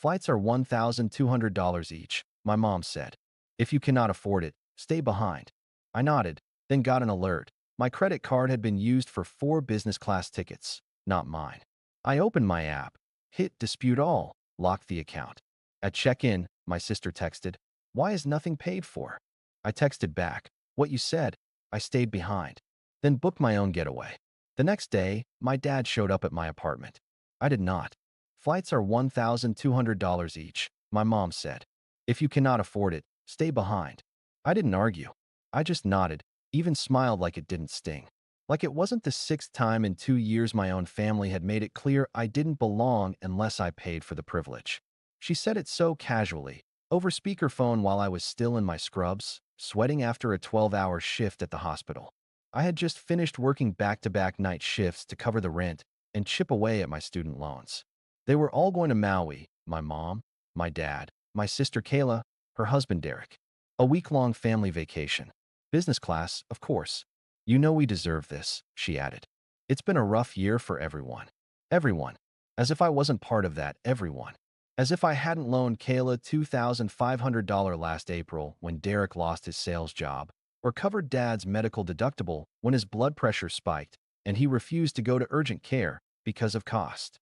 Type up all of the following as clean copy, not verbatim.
Flights are $1,200 each, my mom said. If you cannot afford it, stay behind. I nodded, then got an alert. My credit card had been used for 4 business class tickets, not mine. I opened my app, hit dispute all, locked the account. At check-in, my sister texted, "Why is nothing paid for?" I texted back, "What you said, I stayed behind." Then booked my own getaway. The next day, my dad showed up at my apartment. I did not. Flights are $1,200 each, my mom said. If you cannot afford it, stay behind. I didn't argue. I just nodded, even smiled like it didn't sting. Like it wasn't the 6th time in 2 years my own family had made it clear I didn't belong unless I paid for the privilege. She said it so casually, over speakerphone while I was still in my scrubs, sweating after a 12-hour shift at the hospital. I had just finished working back-to-back night shifts to cover the rent and chip away at my student loans. They were all going to Maui, my mom, my dad, my sister Kayla, her husband Derek. A week-long family vacation. Business class, of course. You know we deserve this, she added. It's been a rough year for everyone. Everyone. As if I wasn't part of that, everyone. As if I hadn't loaned Kayla $2,500 last April when Derek lost his sales job, or covered Dad's medical deductible when his blood pressure spiked and he refused to go to urgent care because of cost.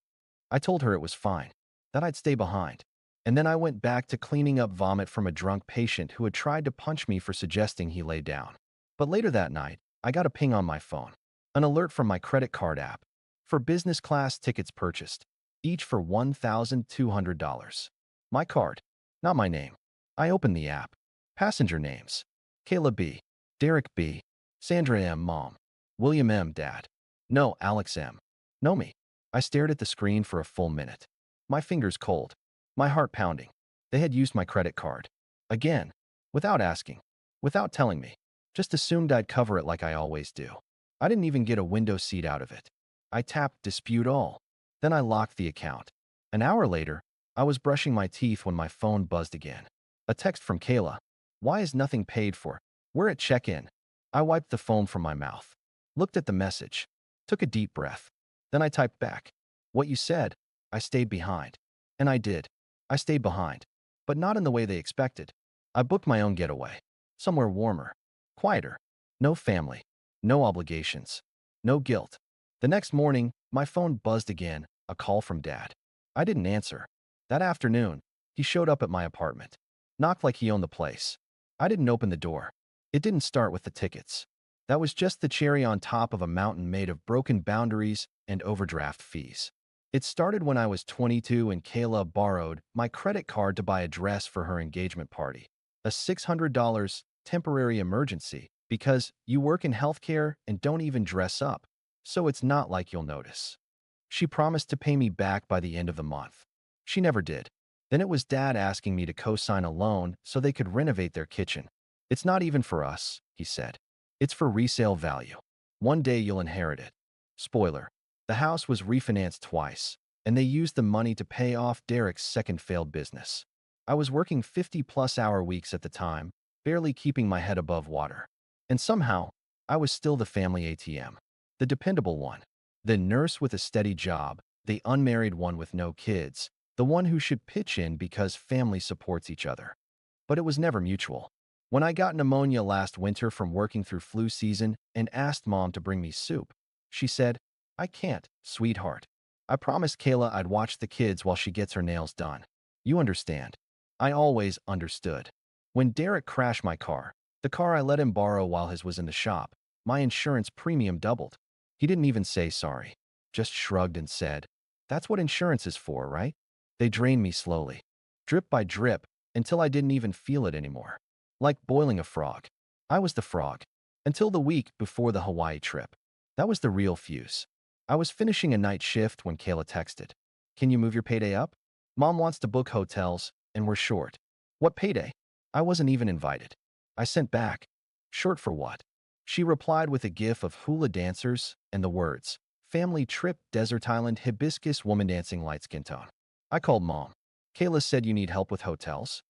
I told her it was fine, that I'd stay behind. And then I went back to cleaning up vomit from a drunk patient who had tried to punch me for suggesting he lay down. But later that night, I got a ping on my phone. An alert from my credit card app. For business class tickets purchased, each for $1,200. My card, not my name. I opened the app. Passenger names. Kayla B. Derek B. Sandra M. Mom. William M. Dad. No, Alex M. Know me. I stared at the screen for a full minute. My fingers cold. My heart pounding. They had used my credit card. Again. Without asking. Without telling me. Just assumed I'd cover it like I always do. I didn't even get a window seat out of it. I tapped dispute all. Then I locked the account. An hour later, I was brushing my teeth when my phone buzzed again. A text from Kayla. Why is nothing paid for? We're at check-in. I wiped the foam from my mouth. Looked at the message. Took a deep breath. Then I typed back. What you said, I stayed behind. And I did. I stayed behind. But not in the way they expected. I booked my own getaway. Somewhere warmer. Quieter. No family. No obligations. No guilt. The next morning, my phone buzzed again, a call from Dad. I didn't answer. That afternoon, he showed up at my apartment. Knocked like he owned the place. I didn't open the door. It didn't start with the tickets. That was just the cherry on top of a mountain made of broken boundaries and overdraft fees. It started when I was 22 and Kayla borrowed my credit card to buy a dress for her engagement party. A $600 temporary emergency because you work in healthcare and don't even dress up, so it's not like you'll notice. She promised to pay me back by the end of the month. She never did. Then it was Dad asking me to co-sign a loan so they could renovate their kitchen. It's not even for us, he said. It's for resale value. One day you'll inherit it. Spoiler. The house was refinanced twice, and they used the money to pay off Derek's second failed business. I was working 50-plus-hour weeks at the time, barely keeping my head above water. And somehow, I was still the family ATM. The dependable one. The nurse with a steady job, the unmarried one with no kids, the one who should pitch in because family supports each other. But it was never mutual. When I got pneumonia last winter from working through flu season and asked Mom to bring me soup, she said, I can't, sweetheart. I promised Kayla I'd watch the kids while she gets her nails done. You understand. I always understood. When Derek crashed my car, the car I let him borrow while his was in the shop, my insurance premium doubled. He didn't even say sorry, just shrugged and said, that's what insurance is for, right? They drained me slowly, drip by drip, until I didn't even feel it anymore. Like boiling a frog. I was the frog. Until the week before the Hawaii trip. That was the real fuse. I was finishing a night shift when Kayla texted. Can you move your payday up? Mom wants to book hotels, and we're short. What payday? I wasn't even invited. I sent back. Short for what? She replied with a gif of hula dancers and the words, family trip, desert island, hibiscus, woman dancing, light skin tone. I called Mom. Kayla said you need help with hotels?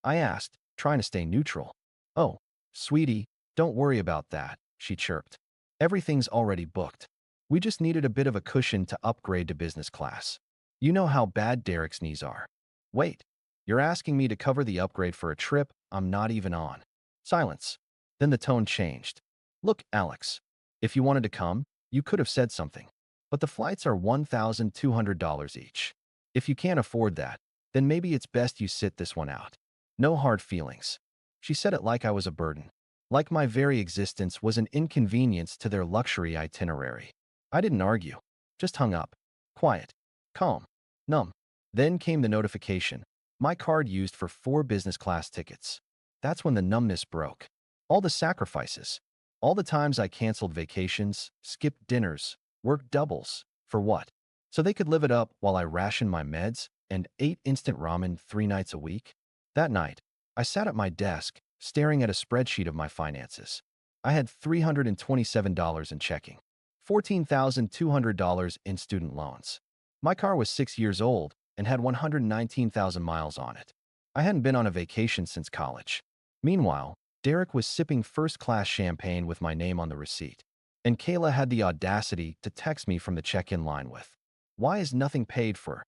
I asked, trying to stay neutral. Oh, sweetie, don't worry about that, she chirped. Everything's already booked. We just needed a bit of a cushion to upgrade to business class. You know how bad Derek's knees are. Wait, you're asking me to cover the upgrade for a trip I'm not even on. Silence. Then the tone changed. Look, Alex, if you wanted to come, you could have said something. But the flights are $1,200 each. If you can't afford that, then maybe it's best you sit this one out. No hard feelings. She said it like I was a burden, like my very existence was an inconvenience to their luxury itinerary. I didn't argue, just hung up. Quiet, calm, numb. Then came the notification. My card used for 4 business class tickets. That's when the numbness broke. All the sacrifices, all the times I canceled vacations, skipped dinners, worked doubles. For what? So they could live it up while I rationed my meds and ate instant ramen 3 nights a week? That night, I sat at my desk, staring at a spreadsheet of my finances. I had $327 in checking, $14,200 in student loans. My car was 6 years old and had 119,000 miles on it. I hadn't been on a vacation since college. Meanwhile, Derek was sipping first-class champagne with my name on the receipt. And Kayla had the audacity to text me from the check-in line with, "Why is nothing paid for?"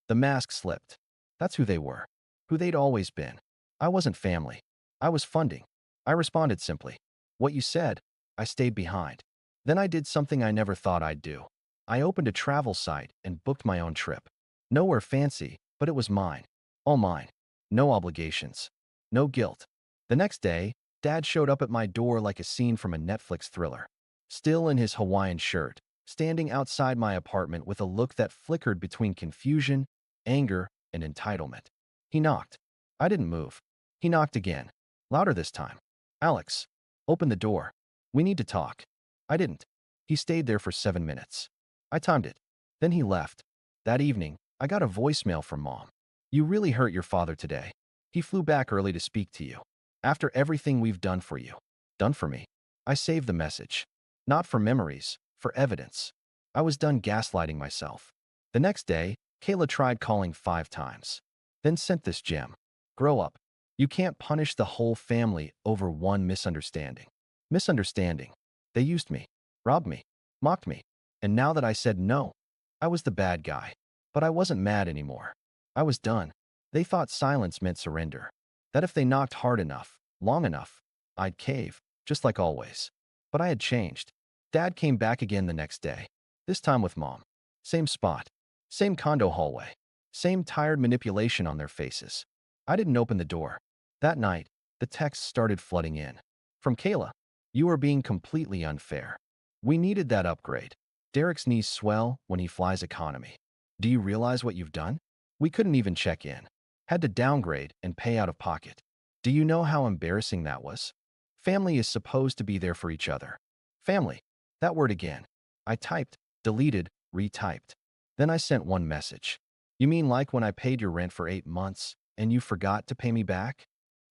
The mask slipped. That's who they were. Who they'd always been. I wasn't family. I was funding. I responded simply, "What you said." I stayed behind. Then I did something I never thought I'd do. I opened a travel site and booked my own trip. Nowhere fancy, but it was mine. All mine. No obligations. No guilt. The next day, Dad showed up at my door like a scene from a Netflix thriller. Still in his Hawaiian shirt, standing outside my apartment with a look that flickered between confusion, anger, and entitlement. He knocked. I didn't move. He knocked again. Louder this time. "Alex, open the door. We need to talk." I didn't. He stayed there for 7 minutes. I timed it. Then he left. That evening, I got a voicemail from Mom. "You really hurt your father today. He flew back early to speak to you. After everything we've done for you." Done for me. I saved the message. Not for memories, for evidence. I was done gaslighting myself. The next day, Kayla tried calling 5 times. Then sent this gem. "Grow up. You can't punish the whole family over one misunderstanding." Misunderstanding. They used me, robbed me, mocked me. And now that I said no, I was the bad guy. But I wasn't mad anymore. I was done. They thought silence meant surrender. That if they knocked hard enough, long enough, I'd cave, just like always. But I had changed. Dad came back again the next day, this time with Mom. Same spot, same condo hallway, same tired manipulation on their faces. I didn't open the door. That night, the texts started flooding in. From Kayla, "You are being completely unfair. We needed that upgrade. Derek's knees swell when he flies economy. Do you realize what you've done? We couldn't even check in. Had to downgrade and pay out of pocket. Do you know how embarrassing that was? Family is supposed to be there for each other." Family. That word again. I typed, deleted, retyped. Then I sent one message. "You mean like when I paid your rent for 8 months and you forgot to pay me back?"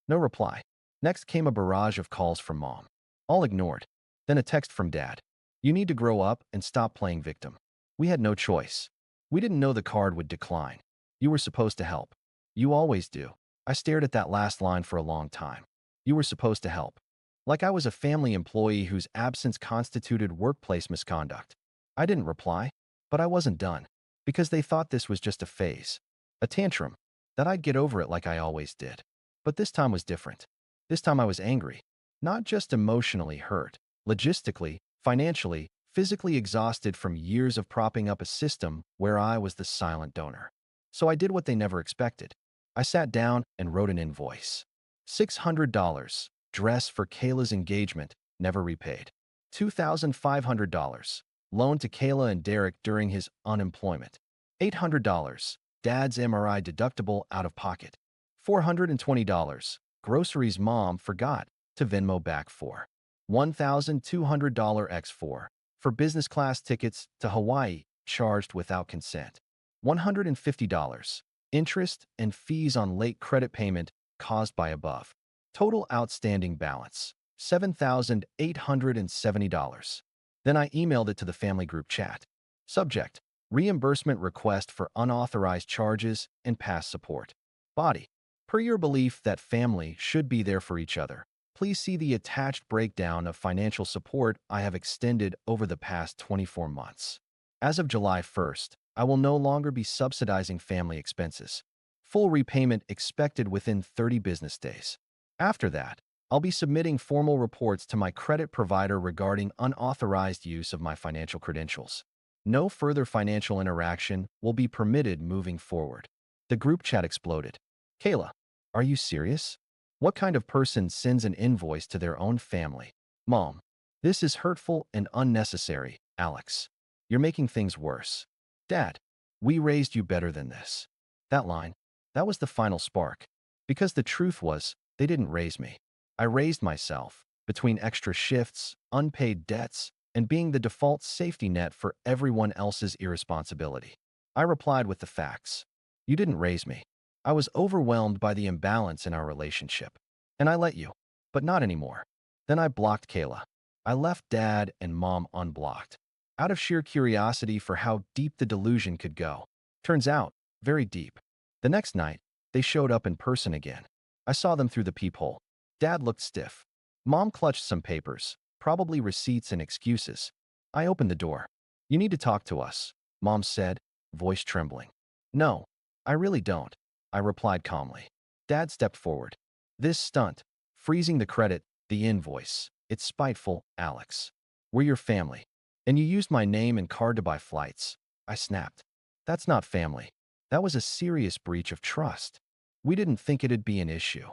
No reply. Next came a barrage of calls from Mom. All ignored. Then a text from Dad. "You need to grow up and stop playing victim." We had no choice. We didn't know the card would decline. "You were supposed to help." "You always do." I stared at that last line for a long time. "You were supposed to help." Like I was a family employee whose absence constituted workplace misconduct. I didn't reply, but I wasn't done, because they thought this was just a phase, a tantrum, that I'd get over it like I always did. But this time was different. This time I was angry, not just emotionally hurt, logistically, financially, physically exhausted from years of propping up a system where I was the silent donor. So I did what they never expected. I sat down and wrote an invoice. $600. Dress for Kayla's engagement, never repaid. $2,500. Loan to Kayla and Derek during his unemployment. $800. Dad's MRI deductible out of pocket. $420. Groceries Mom forgot to Venmo back for. $1,200 X4 for business class tickets to Hawaii charged without consent. $150. Interest and fees on late credit payment caused by above. Total outstanding balance, $7,870. Then I emailed it to the family group chat. Subject: reimbursement request for unauthorized charges and past support. Body: per your belief that family should be there for each other, please see the attached breakdown of financial support I have extended over the past 24 months. As of July 1st, I will no longer be subsidizing family expenses. Full repayment expected within 30 business days. After that, I'll be submitting formal reports to my credit provider regarding unauthorized use of my financial credentials. No further financial interaction will be permitted moving forward. The group chat exploded. Kayla, are you serious? What kind of person sends an invoice to their own family? Mom, this is hurtful and unnecessary, Alex. You're making things worse. Dad, we raised you better than this. That line, that was the final spark. Because the truth was, they didn't raise me. I raised myself, between extra shifts, unpaid debts, and being the default safety net for everyone else's irresponsibility. I replied with the facts. You didn't raise me. I was overwhelmed by the imbalance in our relationship. And I let you. But not anymore. Then I blocked Kayla. I left Dad and Mom unblocked, out of sheer curiosity for how deep the delusion could go. Turns out, very deep. The next night, they showed up in person again. I saw them through the peephole. Dad looked stiff. Mom clutched some papers, probably receipts and excuses. I opened the door. You need to talk to us, Mom said, voice trembling. No, I really don't, I replied calmly. Dad stepped forward. This stunt, freezing the credit, the invoice, it's spiteful, Alex. We're your family. And you used my name and card to buy flights. I snapped. That's not family. That was a serious breach of trust. We didn't think it'd be an issue.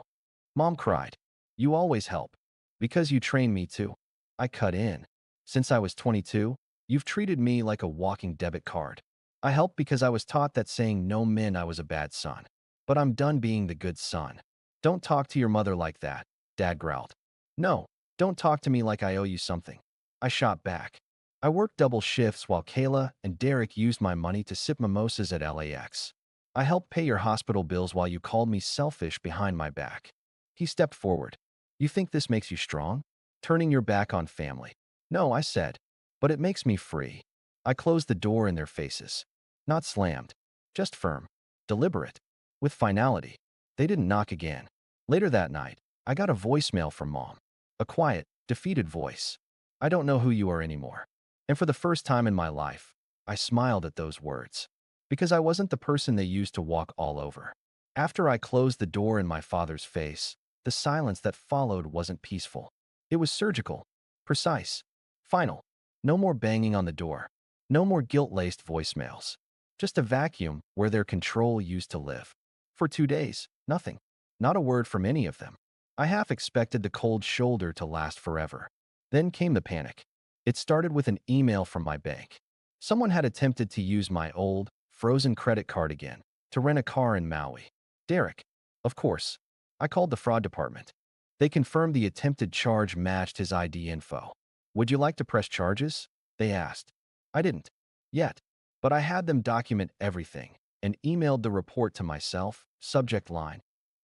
Mom cried. You always help. Because you trained me to. I cut in. Since I was 22, you've treated me like a walking debit card. I helped because I was taught that saying no meant I was a bad son. But I'm done being the good son. Don't talk to your mother like that, Dad growled. No, don't talk to me like I owe you something. I shot back. I worked double shifts while Kayla and Derek used my money to sip mimosas at LAX. I helped pay your hospital bills while you called me selfish behind my back. He stepped forward. You think this makes you strong? Turning your back on family. No, I said. But it makes me free. I closed the door in their faces. Not slammed. Just firm. Deliberate. With finality. They didn't knock again. Later that night, I got a voicemail from Mom. A quiet, defeated voice. I don't know who you are anymore. And for the first time in my life, I smiled at those words. Because I wasn't the person they used to walk all over. After I closed the door in my father's face, the silence that followed wasn't peaceful. It was surgical, precise, final. No more banging on the door. No more guilt-laced voicemails. Just a vacuum where their control used to live. For 2 days, nothing. Not a word from any of them. I half expected the cold shoulder to last forever. Then came the panic. It started with an email from my bank. Someone had attempted to use my old, frozen credit card again to rent a car in Maui. Derek. Of course. I called the fraud department. They confirmed the attempted charge matched his ID info. Would you like to press charges? They asked. I didn't. Yet. But I had them document everything and emailed the report to myself, subject line.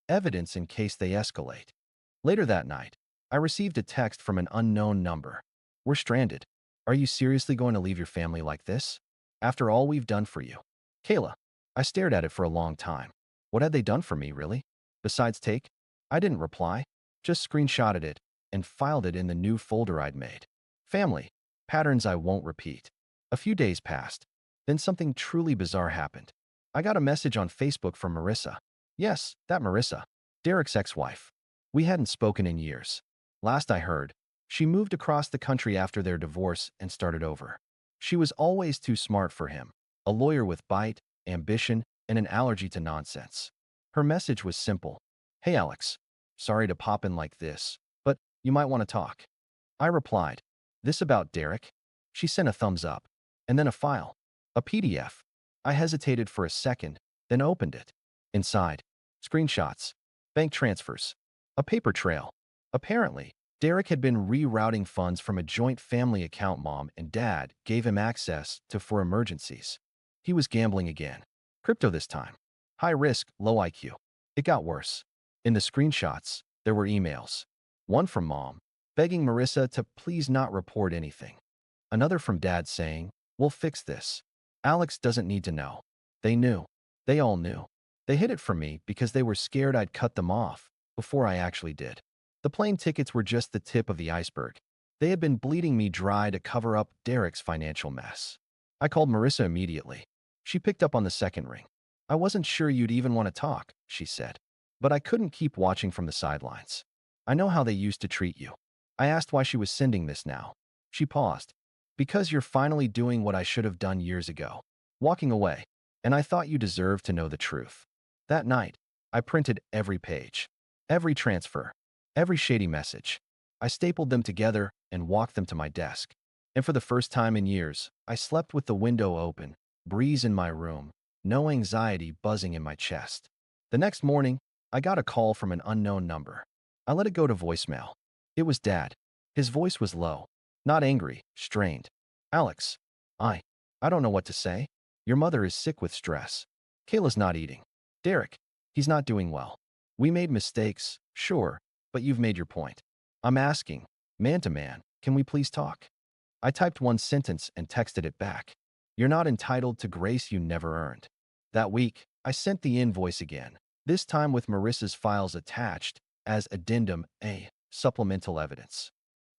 Evidence in case they escalate. Later that night, I received a text from an unknown number. We're stranded. Are you seriously going to leave your family like this? After all we've done for you. Kayla. I stared at it for a long time. What had they done for me, really? Besides take? I didn't reply. Just screenshotted it and filed it in the new folder I'd made. Family. Patterns I won't repeat. A few days passed. Then something truly bizarre happened. I got a message on Facebook from Marissa. Yes, that Marissa. Derek's ex-wife. We hadn't spoken in years. Last I heard, she moved across the country after their divorce and started over. She was always too smart for him, a lawyer with bite, ambition, and an allergy to nonsense. Her message was simple. Hey Alex, sorry to pop in like this, but you might want to talk. I replied, this about Derek? She sent a thumbs up, and then a file, a PDF. I hesitated for a second, then opened it. Inside, screenshots, bank transfers, a paper trail. Apparently, Derek had been rerouting funds from a joint family account Mom and Dad gave him access to for emergencies. He was gambling again. Crypto this time. High risk, low IQ. It got worse. In the screenshots, there were emails. One from Mom, begging Marissa to please not report anything. Another from Dad saying, we'll fix this. Alex doesn't need to know. They knew. They all knew. They hid it from me because they were scared I'd cut them off before I actually did. The plane tickets were just the tip of the iceberg. They had been bleeding me dry to cover up Derek's financial mess. I called Marissa immediately. She picked up on the second ring. I wasn't sure you'd even want to talk, she said. But I couldn't keep watching from the sidelines. I know how they used to treat you. I asked why she was sending this now. She paused. Because you're finally doing what I should have done years ago. Walking away. And I thought you deserved to know the truth. That night, I printed every page, every transfer, every shady message. I stapled them together and walked them to my desk. And for the first time in years, I slept with the window open, breeze in my room, no anxiety buzzing in my chest. The next morning, I got a call from an unknown number. I let it go to voicemail. It was Dad. His voice was low, not angry, strained. Alex, I don't know what to say. Your mother is sick with stress. Kayla's not eating. Derek, he's not doing well. We made mistakes, sure, but you've made your point. I'm asking, man to man, can we please talk? I typed one sentence and texted it back. You're not entitled to grace you never earned. That week, I sent the invoice again, this time with Marissa's files attached as addendum A, supplemental evidence.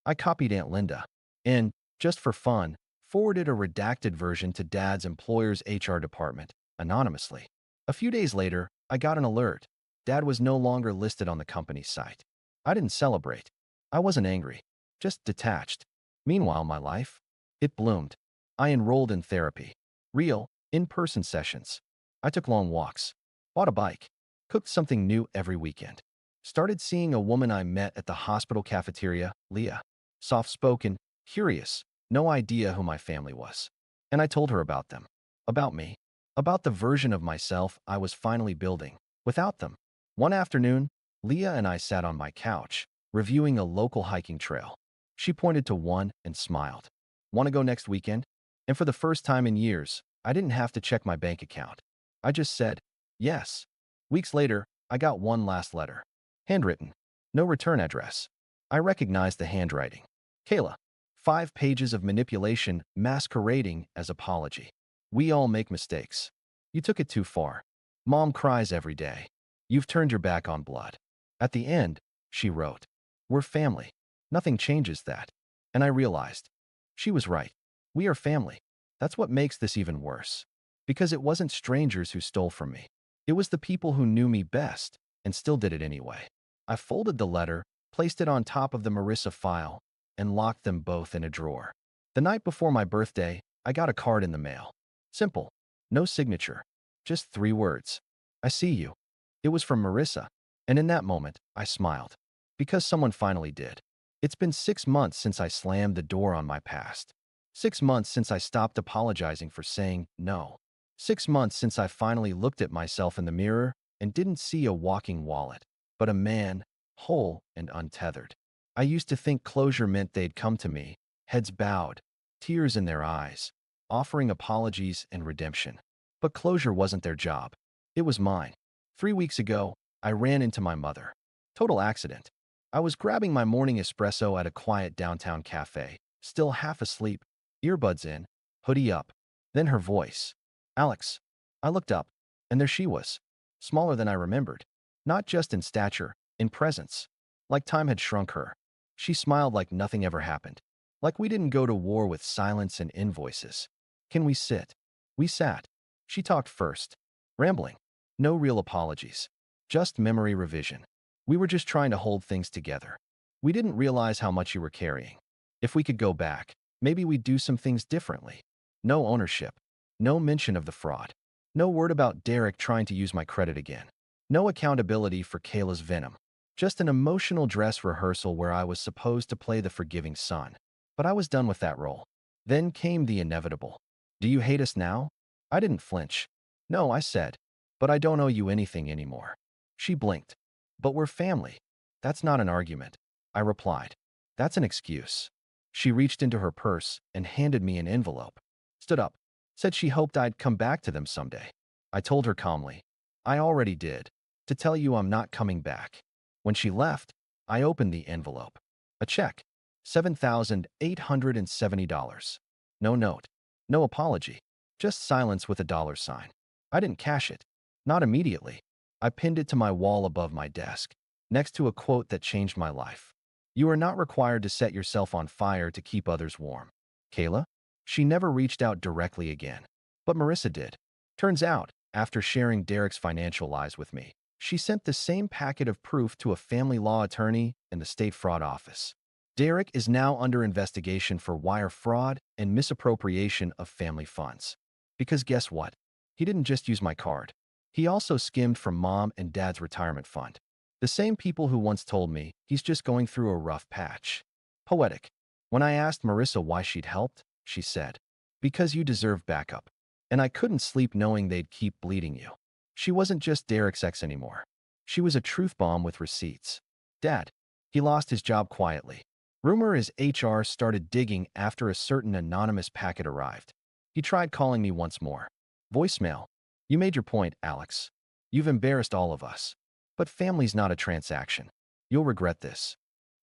I copied Aunt Linda and, just for fun, forwarded a redacted version to Dad's employer's HR department, anonymously. A few days later, I got an alert. Dad was no longer listed on the company's site. I didn't celebrate. I wasn't angry, just detached. Meanwhile, my life, it bloomed. I enrolled in therapy. Real, in-person sessions. I took long walks, bought a bike, cooked something new every weekend. Started seeing a woman I met at the hospital cafeteria, Leah. Soft-spoken, curious, no idea who my family was. And I told her about them, about me, about the version of myself I was finally building, without them. One afternoon, Leah and I sat on my couch, reviewing a local hiking trail. She pointed to one and smiled. Want to go next weekend? And for the first time in years, I didn't have to check my bank account. I just said, yes. Weeks later, I got one last letter. Handwritten. No return address. I recognized the handwriting. Kayla. 5 pages of manipulation masquerading as apology. We all make mistakes. You took it too far. Mom cries every day. You've turned your back on blood. At the end, she wrote, we're family. Nothing changes that. And I realized, she was right. We are family. That's what makes this even worse. Because it wasn't strangers who stole from me. It was the people who knew me best and still did it anyway. I folded the letter, placed it on top of the Marissa file, and locked them both in a drawer. The night before my birthday, I got a card in the mail. Simple. No signature. Just 3 words. I see you. It was from Marissa. And in that moment, I smiled. Because someone finally did. It's been 6 months since I slammed the door on my past. 6 months since I stopped apologizing for saying no. 6 months since I finally looked at myself in the mirror and didn't see a walking wallet, but a man, whole and untethered. I used to think closure meant they'd come to me, heads bowed, tears in their eyes, offering apologies and redemption. But closure wasn't their job. It was mine. 3 weeks ago, I ran into my mother. Total accident. I was grabbing my morning espresso at a quiet downtown cafe, still half asleep, earbuds in, hoodie up. Then her voice. Alex. I looked up, and there she was. Smaller than I remembered. Not just in stature, in presence. Like time had shrunk her. She smiled like nothing ever happened. Like we didn't go to war with silence and invoices. Can we sit? We sat. She talked first. Rambling. No real apologies. Just memory revision. We were just trying to hold things together. We didn't realize how much you were carrying. If we could go back, maybe we'd do some things differently. No ownership. No mention of the fraud. No word about Derek trying to use my credit again. No accountability for Kayla's venom. Just an emotional dress rehearsal where I was supposed to play the forgiving son. But I was done with that role. Then came the inevitable. Do you hate us now? I didn't flinch. No, I said. But I don't owe you anything anymore. She blinked. But we're family. That's not an argument. I replied. That's an excuse. She reached into her purse and handed me an envelope. Stood up. Said she hoped I'd come back to them someday. I told her calmly. I already did. To tell you I'm not coming back. When she left, I opened the envelope. A check. $7,870. No note. No apology. Just silence with a dollar sign. I didn't cash it. Not immediately. I pinned it to my wall above my desk, next to a quote that changed my life. You are not required to set yourself on fire to keep others warm. Kayla? She never reached out directly again. But Marissa did. Turns out, After sharing Derek's financial lies with me, she sent the same packet of proof to a family law attorney and the state fraud office. Derek is now under investigation for wire fraud and misappropriation of family funds. Because guess what? He didn't just use my card. He also skimmed from mom and dad's retirement fund. The same people who once told me he's just going through a rough patch. Poetic. When I asked Marissa why she'd helped, she said, "Because you deserve backup." And I couldn't sleep knowing they'd keep bleeding you. She wasn't just Derek's ex anymore. She was a truth bomb with receipts. Dad. He lost his job quietly. Rumor is HR started digging after a certain anonymous packet arrived. He tried calling me once more. Voicemail. You made your point, Alex. You've embarrassed all of us. But family's not a transaction. You'll regret this.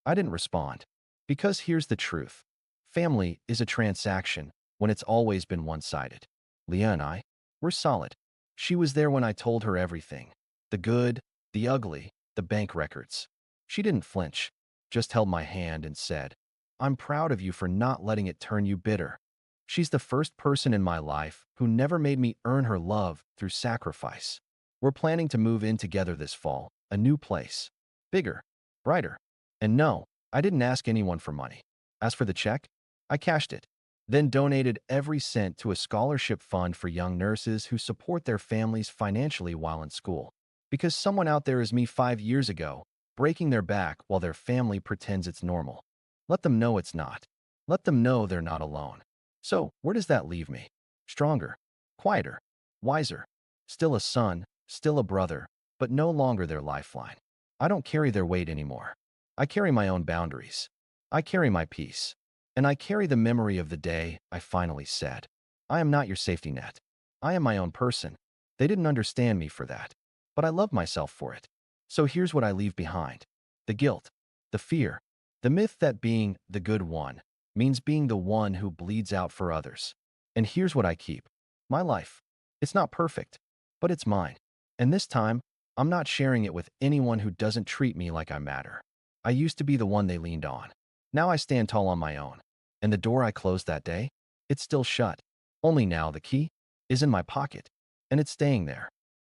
I didn't respond. Because here's the truth. Family is a transaction when it's always been one-sided. Leah and I, we're solid. She was there when I told her everything. The good, the ugly, the bank records. She didn't flinch, just held my hand and said, "I'm proud of you for not letting it turn you bitter." She's the first person in my life who never made me earn her love through sacrifice. We're planning to move in together this fall, a new place. Bigger, brighter. And no, I didn't ask anyone for money. As for the check, I cashed it, then donated every cent to a scholarship fund for young nurses who support their families financially while in school. Because someone out there is me 5 years ago, breaking their back while their family pretends it's normal. Let them know it's not. Let them know they're not alone. So, where does that leave me? Stronger, quieter, wiser, still a son, still a brother, but no longer their lifeline. I don't carry their weight anymore. I carry my own boundaries. I carry my peace. And I carry the memory of the day I finally said, "I am not your safety net. I am my own person." They didn't understand me for that, but I love myself for it. So here's what I leave behind. The guilt, the fear, the myth that being the good one means being the one who bleeds out for others. And here's what I keep. My life. It's not perfect, but it's mine. And this time, I'm not sharing it with anyone who doesn't treat me like I matter. I used to be the one they leaned on. Now I stand tall on my own. And the door I closed that day, it's still shut. Only now the key is in my pocket, and it's staying there.